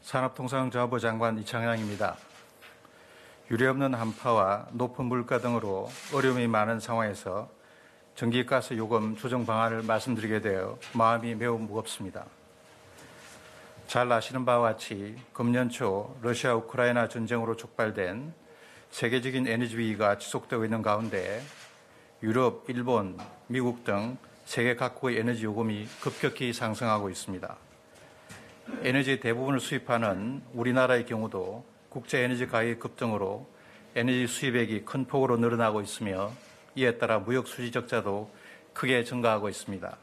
산업통상자원부 장관 이창양입니다. 유례없는 한파와 높은 물가 등으로 어려움이 많은 상황에서 전기가스 요금 조정 방안을 말씀드리게 되어 마음이 매우 무겁습니다. 잘 아시는 바와 같이 금년 초 러시아 우크라이나 전쟁으로 촉발된 세계적인 에너지 위기가 지속되고 있는 가운데 유럽, 일본, 미국 등 세계 각국의 에너지 요금이 급격히 상승하고 있습니다. 에너지 대부분을 수입하는 우리나라의 경우도 국제 에너지 가격 급등으로 에너지 수입액이 큰 폭으로 늘어나고 있으며 이에 따라 무역 수지 적자도 크게 증가하고 있습니다.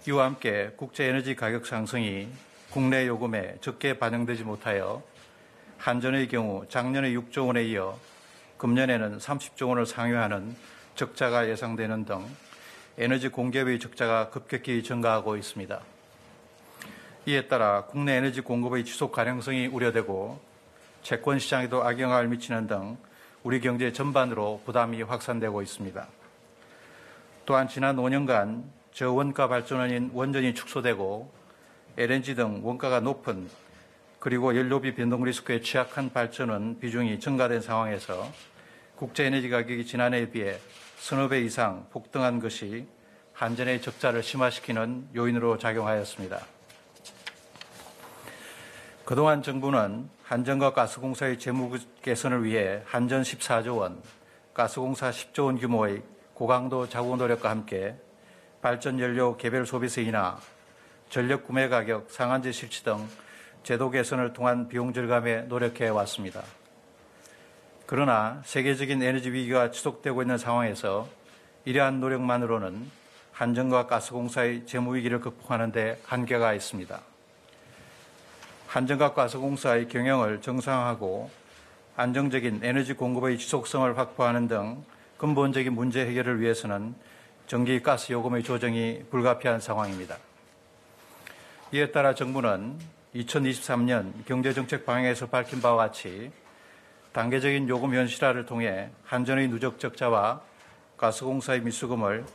이와 함께 국제 에너지 가격 상승이 국내 요금에 적게 반영되지 못하여 한전의 경우 작년에 6조 원에 이어 금년에는 30조 원을 상회하는 적자가 예상되는 등 에너지 공급의 적자가 급격히 증가하고 있습니다. 이에 따라 국내 에너지 공급의 지속 가능성이 우려되고 채권 시장에도 악영향을 미치는 등 우리 경제 전반으로 부담이 확산되고 있습니다. 또한 지난 5년간 저원가 발전원인 원전이 축소되고 LNG 등 원가가 높은 그리고 연료비 변동 리스크에 취약한 발전원 비중이 증가된 상황에서 국제 에너지 가격이 지난해에 비해 서너 배 이상 폭등한 것이 한전의 적자를 심화시키는 요인으로 작용하였습니다. 그동안 정부는 한전과 가스공사의 재무 개선을 위해 한전 14조 원, 가스공사 10조 원 규모의 고강도 자구 노력과 함께 발전 연료 개별 소비세 인하, 전력 구매 가격 상한제 실시 등 제도 개선을 통한 비용 절감에 노력해 왔습니다. 그러나 세계적인 에너지 위기가 지속되고 있는 상황에서 이러한 노력만으로는 한전과 가스공사의 재무 위기를 극복하는 데 한계가 있습니다. 한전과 가스공사의 경영을 정상화하고 안정적인 에너지 공급의 지속성을 확보하는 등 근본적인 문제 해결을 위해서는 전기 가스 요금의 조정이 불가피한 상황입니다. 이에 따라 정부는 2023년 경제정책 방향에서 밝힌 바와 같이 단계적인 요금 현실화를 통해 한전의 누적 적자와 가스공사의 미수금을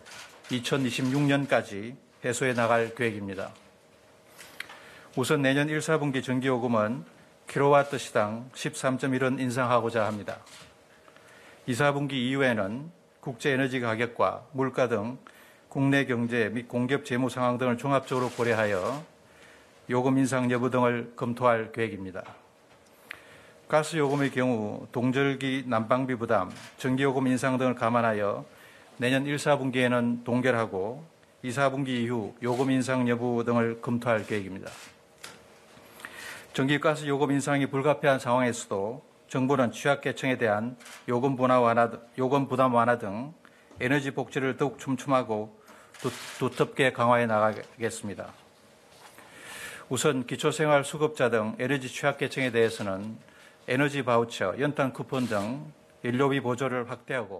2026년까지 해소해 나갈 계획입니다. 우선 내년 1, 4분기 전기요금은 킬로와트 시당 13.1원 인상하고자 합니다. 2, 4분기 이후에는 국제에너지 가격과 물가 등 국내 경제 및 공급 재무 상황 등을 종합적으로 고려하여 요금 인상 여부 등을 검토할 계획입니다. 가스 요금의 경우 동절기 난방비 부담, 전기요금 인상 등을 감안하여 내년 1, 4분기에는 동결하고 2, 4분기 이후 요금 인상 여부 등을 검토할 계획입니다. 전기가스 요금 인상이 불가피한 상황에서도 정부는 취약계층에 대한 요금 부담 완화 등 에너지 복지를 더욱 촘촘하고 두텁게 강화해 나가겠습니다. 우선 기초생활수급자 등 에너지 취약계층에 대해서는 에너지 바우처, 연탄 쿠폰 등 연료비 보조를 확대하고